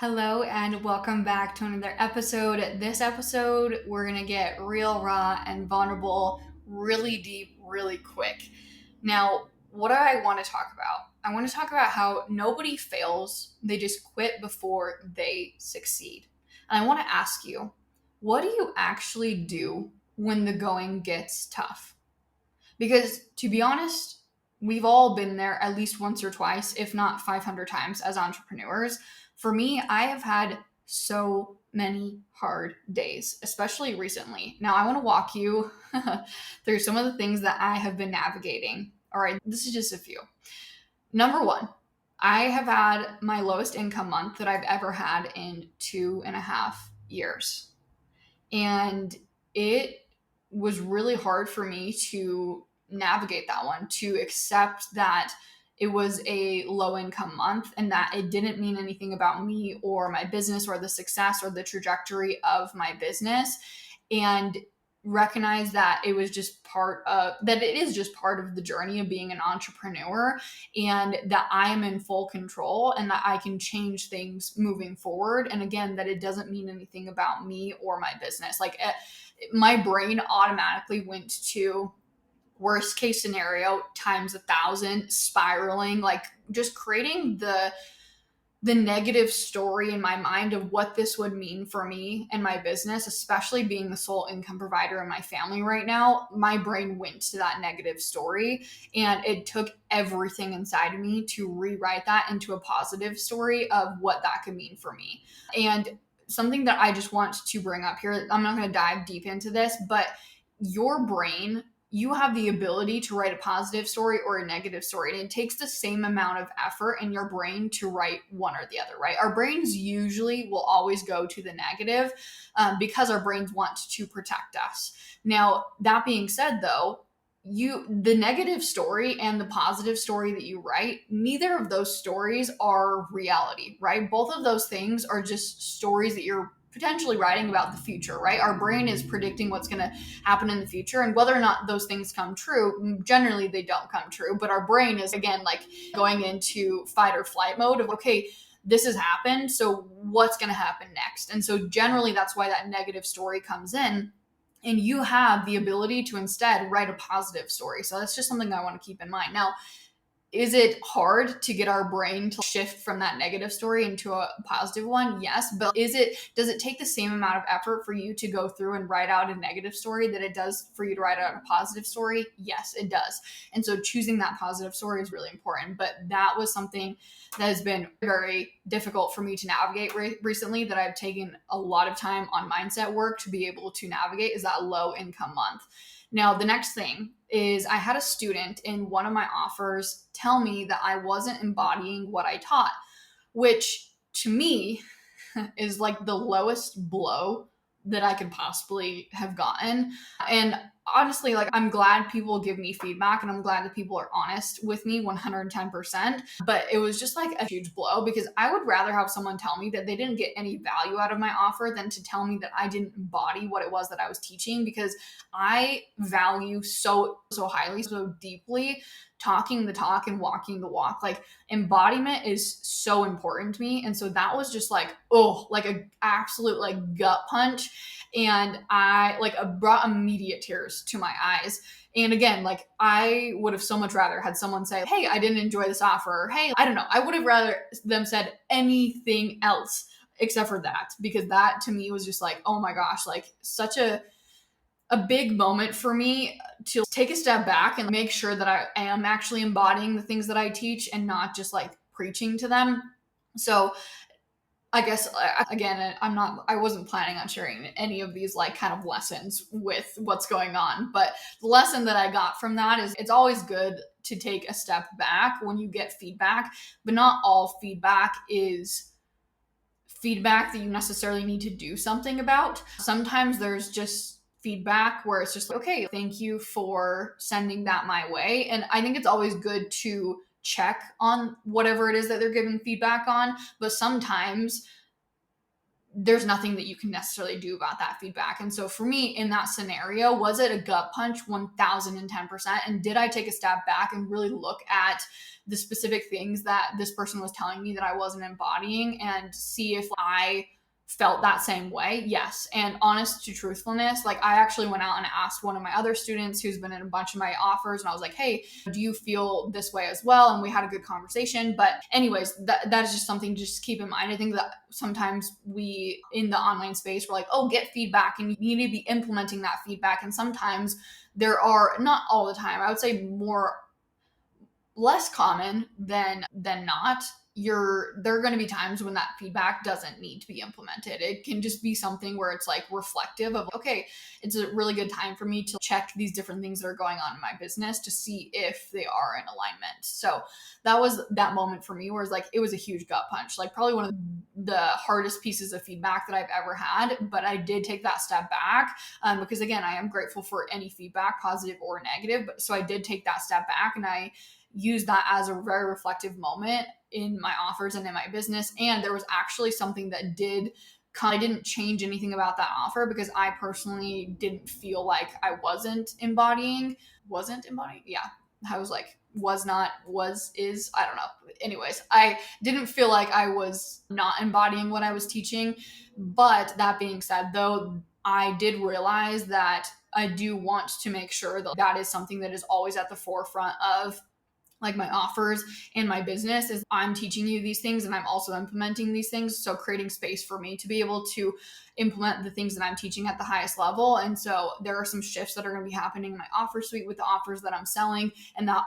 Hello and welcome back to another episode. This episode, we're going to get real, raw, and vulnerable, really deep, really quick. Now, what do I want to talk about? I want to talk about how nobody fails, they just quit before they succeed. And I want to ask you, what do you actually do when the going gets tough? Because to be honest, we've all been there at least once or twice, if not 500 times as entrepreneurs. For me, I have had so many hard days, especially recently. Now, I want to walk you through some of the things that I have been navigating. All right, this is just a few. Number one, I have had my lowest income month that I've ever had in 2.5 years. And it was really hard for me to navigate that one, to accept that it was a low income month and that it didn't mean anything about me or my business or the success or the trajectory of my business. And recognize that it was just that it is just part of the journey of being an entrepreneur, and that I am in full control and that I can change things moving forward. And again, that it doesn't mean anything about me or my business. My brain automatically went to worst case scenario times 1,000, spiraling, like just creating the negative story in my mind of what this would mean for me and my business, especially being the sole income provider in my family right now. My brain went to that negative story, and it took everything inside of me to rewrite that into a positive story of what that could mean for me. And something that I just want to bring up here, I'm not going to dive deep into this, but your brain, you have the ability to write a positive story or a negative story. And it takes the same amount of effort in your brain to write one or the other, right? Our brains usually will always go to the negative because our brains want to protect us. Now, that being said, though, the negative story and the positive story that you write, neither of those stories are reality, right? Both of those things are just stories that you're potentially writing about the future, right? Our brain is predicting what's going to happen in the future, and whether or not those things come true, generally they don't come true. But our brain is, again, like going into fight or flight mode of, okay, this has happened, so what's going to happen next? And so generally that's why that negative story comes in. And you have the ability to instead write a positive story. So that's just something I want to keep in mind. Now, is it hard to get our brain to shift from that negative story into a positive one? Yes. But does it take the same amount of effort for you to go through and write out a negative story that it does for you to write out a positive story? Yes, it does. And so choosing that positive story is really important. But that was something that has been very difficult for me to navigate recently, that I've taken a lot of time on mindset work to be able to navigate, is that low income month. Now, the next thing is I had a student in one of my offers tell me that I wasn't embodying what I taught, which to me is like the lowest blow that I could possibly have gotten. And honestly, like, I'm glad people give me feedback and I'm glad that people are honest with me 110%. But it was just like a huge blow, because I would rather have someone tell me that they didn't get any value out of my offer than to tell me that I didn't embody what it was that I was teaching, because I value so highly, so deeply talking the talk and walking the walk. Like, embodiment is so important to me. And so that was just like, oh, like a absolute like gut punch. And I like brought immediate tears to my eyes. And again, like, I would have so much rather had someone say, hey, I didn't enjoy this offer. Or, hey, I don't know. I would have rather them said anything else except for that, because that to me was just like, oh my gosh, like such a big moment for me to take a step back and make sure that I am actually embodying the things that I teach and not just like preaching to them. So I guess, again, I wasn't planning on sharing any of these like kind of lessons with what's going on. But the lesson that I got from that is it's always good to take a step back when you get feedback, but not all feedback is feedback that you necessarily need to do something about. Sometimes there's just feedback where it's just like, okay, thank you for sending that my way. And I think it's always good to check on whatever it is that they're giving feedback on. But sometimes there's nothing that you can necessarily do about that feedback. And so for me in that scenario, was it a gut punch? 1010%. And did I take a step back and really look at the specific things that this person was telling me that I wasn't embodying and see if I felt that same way? Yes. And honest to truthfulness, like I actually went out and asked one of my other students who's been in a bunch of my offers, and I was like, hey, do you feel this way as well? And we had a good conversation. But anyways, that is just something to just keep in mind. I think that sometimes we in the online space, we're like, oh, get feedback, and you need to be implementing that feedback. And sometimes there are, not all the time, I would say less common than not, there are going to be times when that feedback doesn't need to be implemented. It can just be something where it's like reflective of, okay, it's a really good time for me to check these different things that are going on in my business to see if they are in alignment. So that was that moment for me where it's like, it was a huge gut punch, like probably one of the hardest pieces of feedback that I've ever had. But I did take that step back because again, I am grateful for any feedback, positive or negative. But so I did take that step back, and I use that as a very reflective moment in my offers and in my business. And there was actually something that I didn't change anything about that offer because I personally didn't feel like I wasn't embodying. Yeah. I was like, is, I don't know. Anyways, I didn't feel like I was not embodying what I was teaching. But that being said, though, I did realize that I do want to make sure that that is something that is always at the forefront of like my offers and my business. Is I'm teaching you these things and I'm also implementing these things. So creating space for me to be able to implement the things that I'm teaching at the highest level. And so there are some shifts that are going to be happening in my offer suite with the offers that I'm selling. And that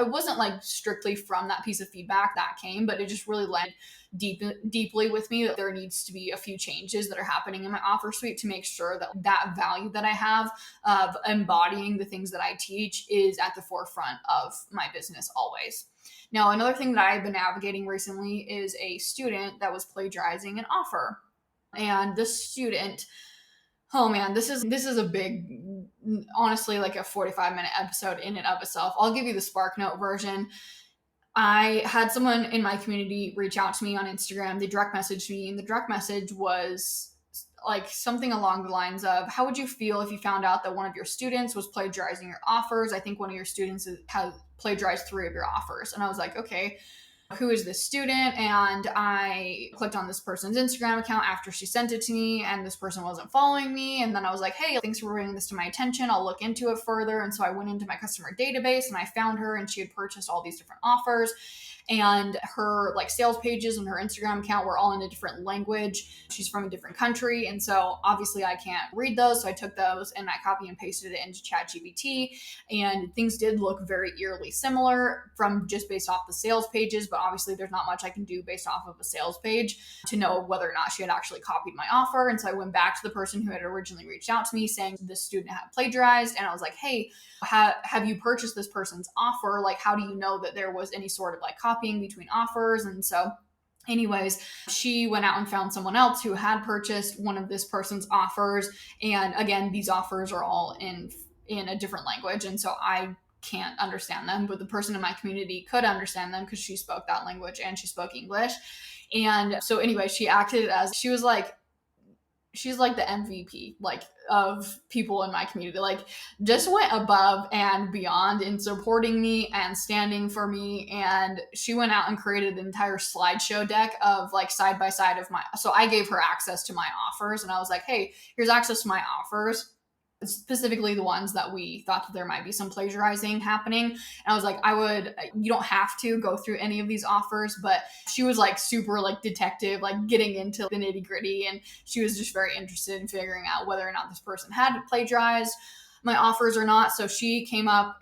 it wasn't like strictly from that piece of feedback that came, but it just really led deeply with me that there needs to be a few changes that are happening in my offer suite to make sure that that value that I have of embodying the things that I teach is at the forefront of my business always. Now, another thing that I've been navigating recently is a student that was plagiarizing an offer. And this student, oh man, this is a big, honestly, like a 45-minute episode in and of itself. I'll give you the SparkNote version. I had someone in my community reach out to me on Instagram. They direct messaged me, and the direct message was like something along the lines of, how would you feel if you found out that one of your students was plagiarizing your offers? I think one of your students has plagiarized 3 of your offers. And I was like, okay, who is this student? And I clicked on this person's Instagram account after she sent it to me, and this person wasn't following me. And then I was like, hey, thanks for bringing this to my attention. I'll look into it further. And so I went into my customer database and I found her, and she had purchased all these different offers. And her like sales pages and her Instagram account were all in a different language. She's from a different country. And so obviously I can't read those. So I took those and I copy and pasted it into ChatGPT, and things did look very eerily similar from just based off the sales pages. But obviously there's not much I can do based off of a sales page to know whether or not she had actually copied my offer. And so I went back to the person who had originally reached out to me saying this student had plagiarized. And I was like, hey, have you purchased this person's offer? Like, how do you know that there was any sort of like copying between offers? And so anyways, she went out and found someone else who had purchased one of this person's offers. And again, these offers are all in a different language. And so I can't understand them, but the person in my community could understand them because she spoke that language and she spoke English. And so anyway, she's like the MVP, like of people in my community, like just went above and beyond in supporting me and standing for me. And she went out and created an entire slideshow deck of like side by side of so I gave her access to my offers, and I was like, hey, here's access to my offers, specifically the ones that we thought that there might be some plagiarizing happening. And I was like, you don't have to go through any of these offers. But she was like super like detective, like getting into the nitty gritty. And she was just very interested in figuring out whether or not this person had plagiarized my offers or not. So she came back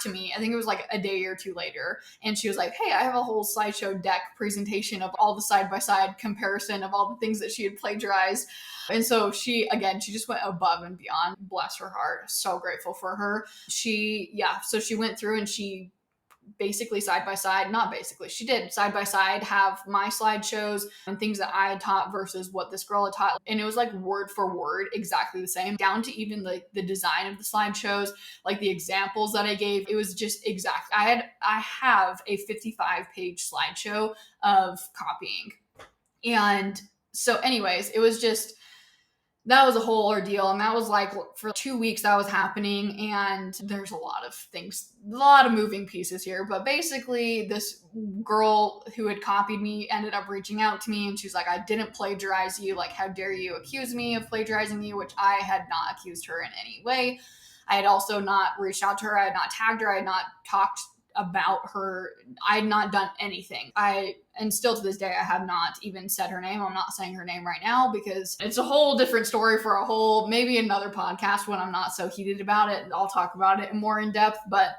to me, I think it was like a day or two later, and she was like, hey, I have a whole slideshow deck presentation of all the side-by-side comparison of all the things that she had plagiarized. And so she just went above and beyond. Bless her heart. So grateful for her. So she went through and she basically she did side by side have my slideshows and things that I had taught versus what this girl had taught. And it was like word for word exactly the same, down to even the design of the slideshows, like the examples that I gave. It was just exact. I have a 55-page slideshow of copying. And so anyways, it was just, that was a whole ordeal. And that was like for 2 weeks that was happening. And there's a lot of things, a lot of moving pieces here. But basically, this girl who had copied me ended up reaching out to me, and she's like, I didn't plagiarize you. Like, how dare you accuse me of plagiarizing you? Which I had not accused her in any way. I had also not reached out to her. I had not tagged her. I had not talked about her. I had not done anything. And still to this day, I have not even said her name. I'm not saying her name right now because it's a whole different story for a whole, maybe another podcast when I'm not so heated about it. I'll talk about it more in depth. But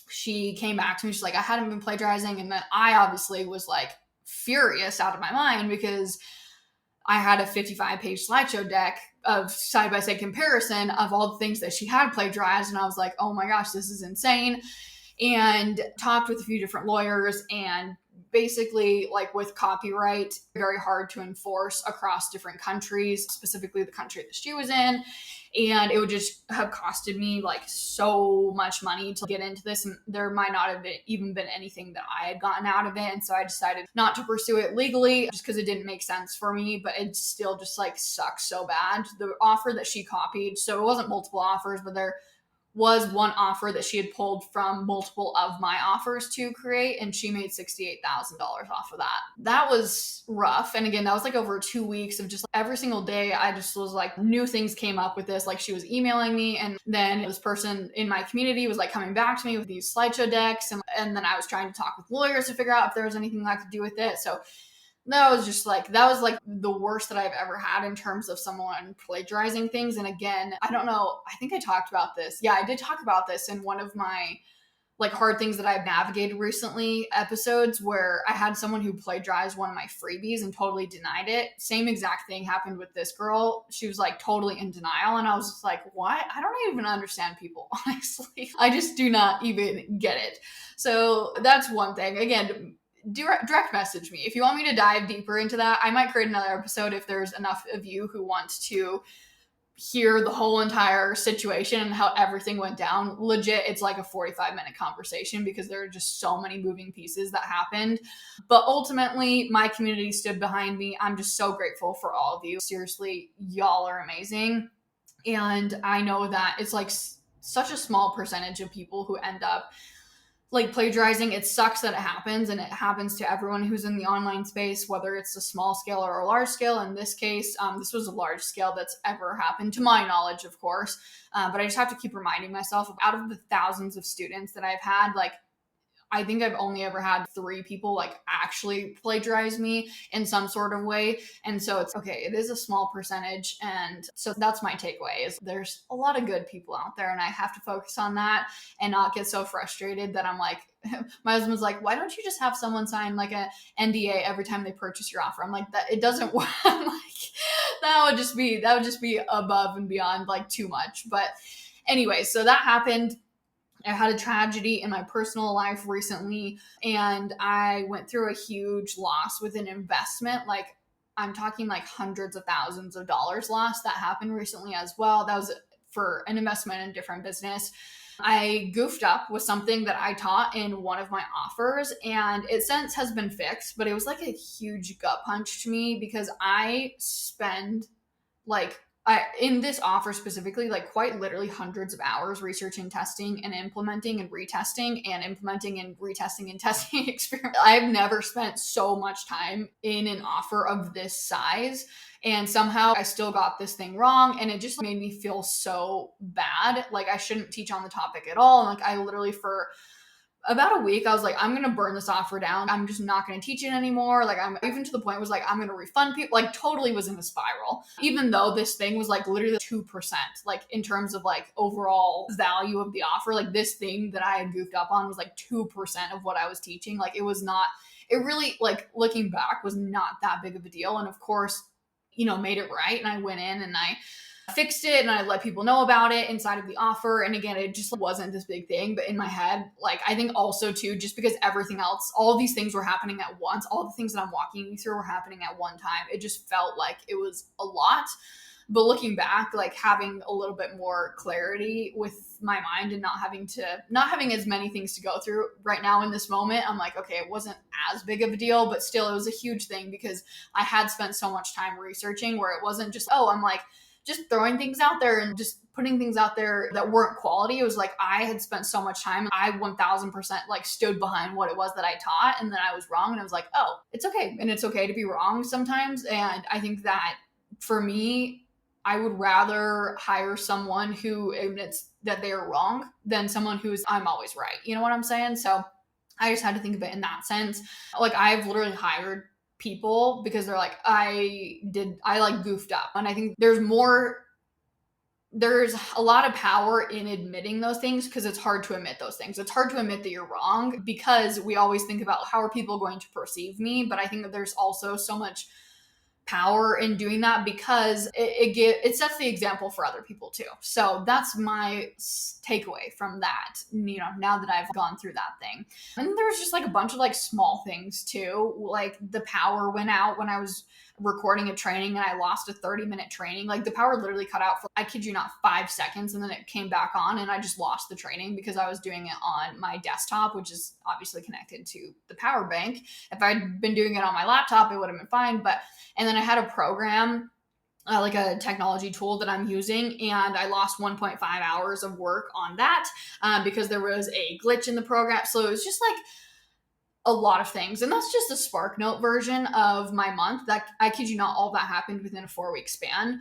she came back to me. She's like, I hadn't been plagiarizing. And then I obviously was like furious out of my mind because I had a 55-page slideshow deck of side-by-side comparison of all the things that she had plagiarized. And I was like, oh my gosh, this is insane. And talked with a few different lawyers, and basically, like with copyright, very hard to enforce across different countries, specifically the country that she was in. And it would just have costed me like so much money to get into this. And there might not have even been anything that I had gotten out of it. And so I decided not to pursue it legally just because it didn't make sense for me, but it still just like sucks so bad. The offer that she copied, so it wasn't multiple offers, but there was one offer that she had pulled from multiple of my offers to create, and she made $68,000 off of that. That was rough. And again, that was like over 2 weeks of just like, every single day, I just was like, new things came up with this. Like she was emailing me, and then this person in my community was like coming back to me with these slideshow decks. And then I was trying to talk with lawyers to figure out if there was anything I could do with it. So that was like the worst that I've ever had in terms of someone plagiarizing things. And again, I don't know, I think I talked about this. Yeah, I did talk about this in one of my like hard things that I've navigated recently episodes, where I had someone who plagiarized one of my freebies and totally denied it. Same exact thing happened with this girl. She was like totally in denial. And I was just like, what? I don't even understand people, honestly. I just do not even get it. So that's one thing. Again, direct message me if you want me to dive deeper into that. I might create another episode if there's enough of you who want to hear the whole entire situation and how everything went down. Legit, it's like a 45-minute conversation because there are just so many moving pieces that happened. But ultimately, my community stood behind me. I'm just so grateful for all of you. Seriously, y'all are amazing. And I know that it's like such a small percentage of people who end up like plagiarizing. It sucks that it happens, and it happens to everyone who's in the online space, whether it's a small scale or a large scale. In this case, this was a large scale that's ever happened to my knowledge, of course. But I just have to keep reminding myself of, out of the thousands of students that I've had, like I think I've only ever had 3 people like actually plagiarize me in some sort of way. And so it's okay, it is a small percentage. And so that's my takeaway, is there's a lot of good people out there, and I have to focus on that and not get so frustrated that I'm like, my husband's like, why don't you just have someone sign like a NDA every time they purchase your offer? I'm like, that it doesn't work. I'm like, that would just be above and beyond like too much. But anyway, so that happened. I had a tragedy in my personal life recently, and I went through a huge loss with an investment. Like I'm talking like hundreds of thousands of dollars loss that happened recently as well. That was for an investment in a different business. I goofed up with something that I taught in one of my offers, and it since has been fixed, but it was like a huge gut punch to me because I spend like in this offer specifically, like quite literally hundreds of hours researching, testing, and implementing and retesting and implementing and retesting and testing experiment. I've never spent so much time in an offer of this size. And somehow I still got this thing wrong. And it just made me feel so bad. Like I shouldn't teach on the topic at all. And like I literally for about a week, I was like, I'm going to burn this offer down. I'm just not going to teach it anymore. Like I'm even to the point was like, I'm going to refund people, like totally was in a spiral, even though this thing was like literally 2%, like in terms of like overall value of the offer. Like this thing that I had goofed up on was like 2% of what I was teaching. Like it was not, it really, like looking back, was not that big of a deal. And of course, made it right. And I went in and I fixed it and I let people know about it inside of the offer. And again, it just wasn't this big thing, but in my head, like I think also too, just because everything else, all these things were happening at once, all the things that I'm walking you through were happening at one time. It just felt like it was a lot. But looking back, like having a little bit more clarity with my mind and not having as many things to go through right now in this moment. I'm like, okay, it wasn't as big of a deal, but still it was a huge thing because I had spent so much time researching where it wasn't just, oh, I'm like just throwing things out there and just putting things out there that weren't quality. It was like I had spent so much time. I 1000% like stood behind what it was that I taught, and then I was wrong, and I was like, oh, it's okay. And it's okay to be wrong sometimes. And I think that for me, I would rather hire someone who admits that they are wrong than someone who's I'm always right. You know what I'm saying? So I just had to think of it in that sense. Like I've literally hired people because they're like, I like goofed up. And I think there's a lot of power in admitting those things because it's hard to admit those things. It's hard to admit that you're wrong because we always think about how are people going to perceive me. But I think that there's also so much power in doing that because it sets the example for other people too. So that's my takeaway from that, now that I've gone through that thing. And there's just like a bunch of like small things too, like the power went out when I was recording a training and I lost a 30-minute training. Like the power literally cut out for, I kid you not, 5 seconds, and then it came back on and I just lost the training because I was doing it on my desktop, which is obviously connected to the power bank. If I'd been doing it on my laptop, it would have been fine. And then I had a program, like a technology tool that I'm using, and I lost 1.5 hours of work on that because there was a glitch in the program. So it was just like a lot of things. And that's just a SparkNote version of my month. That I kid you not, all that happened within a 4-week span.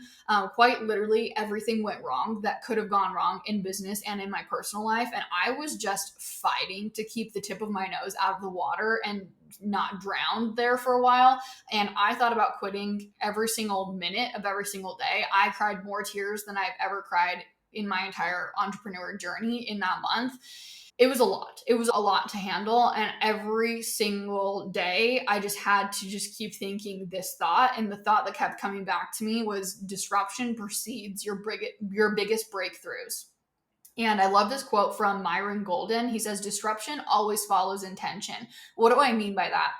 Quite literally everything went wrong that could have gone wrong in business and in my personal life. And I was just fighting to keep the tip of my nose out of the water and not drown there for a while. And I thought about quitting every single minute of every single day. I cried more tears than I've ever cried in my entire entrepreneur journey in that month. It was a lot. It was a lot to handle. And every single day, I just had to just keep thinking this thought. And the thought that kept coming back to me was disruption precedes your biggest breakthroughs. And I love this quote from Myron Golden. He says, disruption always follows intention. What do I mean by that?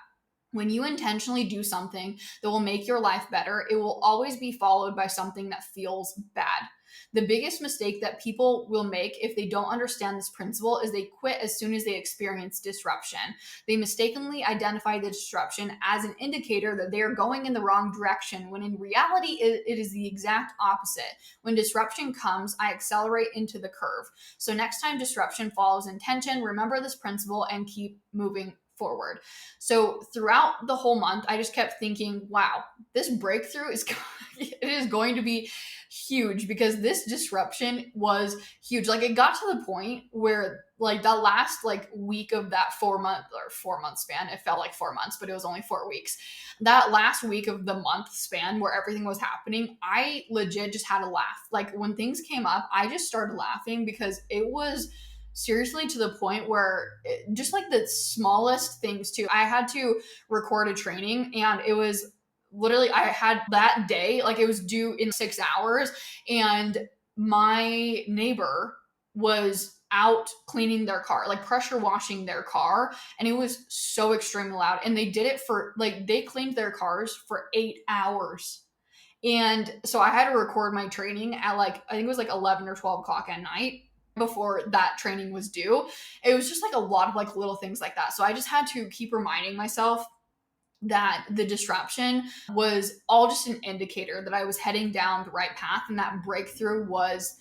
When you intentionally do something that will make your life better, it will always be followed by something that feels bad. The biggest mistake that people will make if they don't understand this principle is they quit as soon as they experience disruption. They mistakenly identify the disruption as an indicator that they are going in the wrong direction, when in reality, it is the exact opposite. When disruption comes, I accelerate into the curve. So next time disruption follows intention, remember this principle and keep moving forward. So throughout the whole month, I just kept thinking, wow, this breakthrough it is going to be huge because this disruption was huge. Like it got to the point where like that last like week of that 4-month span, it felt like 4 months, but it was only 4 weeks. That last week of the month span where everything was happening, I legit just had to laugh. Like when things came up, I just started laughing because it was seriously to the point where just like the smallest things too. I had to record a training and it was literally, I had that day, like it was due in 6 hours, and my neighbor was out cleaning their car, like pressure washing their car, and it was so extremely loud. And they did it for like, they cleaned their cars for 8 hours. And so I had to record my training at like, I think it was like 11 or 12 o'clock at night before that training was due. It was just like a lot of like little things like that. So I just had to keep reminding myself that the disruption was all just an indicator that I was heading down the right path, and that breakthrough was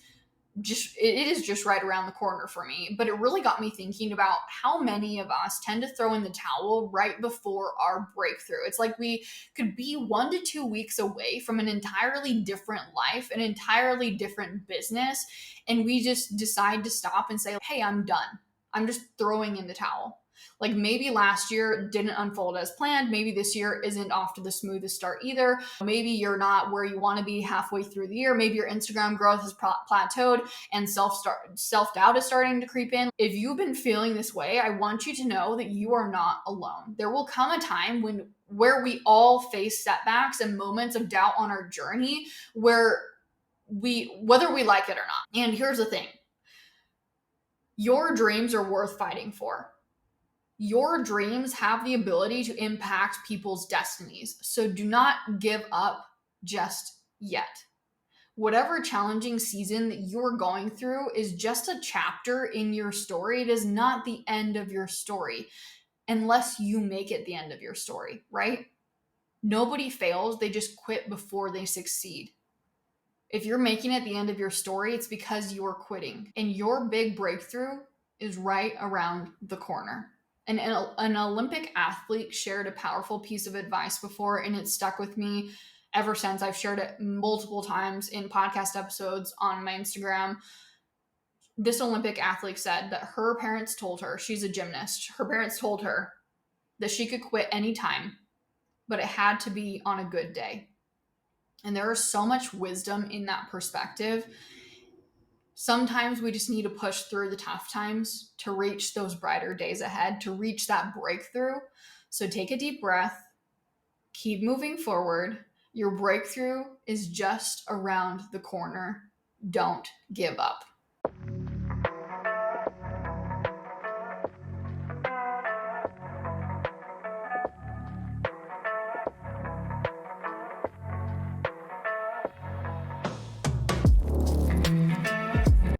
just, it is just right around the corner for me. But it really got me thinking about how many of us tend to throw in the towel right before our breakthrough. It's like we could be 1 to 2 weeks away from an entirely different life, an entirely different business, and we just decide to stop and say, hey, I'm done. I'm just throwing in the towel. Like maybe last year didn't unfold as planned. Maybe this year isn't off to the smoothest start either. Maybe you're not where you want to be halfway through the year. Maybe your Instagram growth has plateaued and self-doubt is starting to creep in. If you've been feeling this way, I want you to know that you are not alone. There will come a time where we all face setbacks and moments of doubt on our journey whether we like it or not. And here's the thing. Your dreams are worth fighting for. Your dreams have the ability to impact people's destinies. So do not give up just yet. Whatever challenging season that you're going through is just a chapter in your story. It is not the end of your story unless you make it the end of your story, right? Nobody fails, they just quit before they succeed. If you're making it the end of your story, it's because you're quitting. And your big breakthrough is right around the corner. And an Olympic athlete shared a powerful piece of advice before, and it stuck with me ever since. I've shared it multiple times in podcast episodes on my Instagram. This Olympic athlete said that her parents told her, she's a gymnast, her parents told her that she could quit anytime, but it had to be on a good day. And there is so much wisdom in that perspective. Sometimes we just need to push through the tough times to reach those brighter days ahead, to reach that breakthrough. So take a deep breath, keep moving forward. Your breakthrough is just around the corner. Don't give up.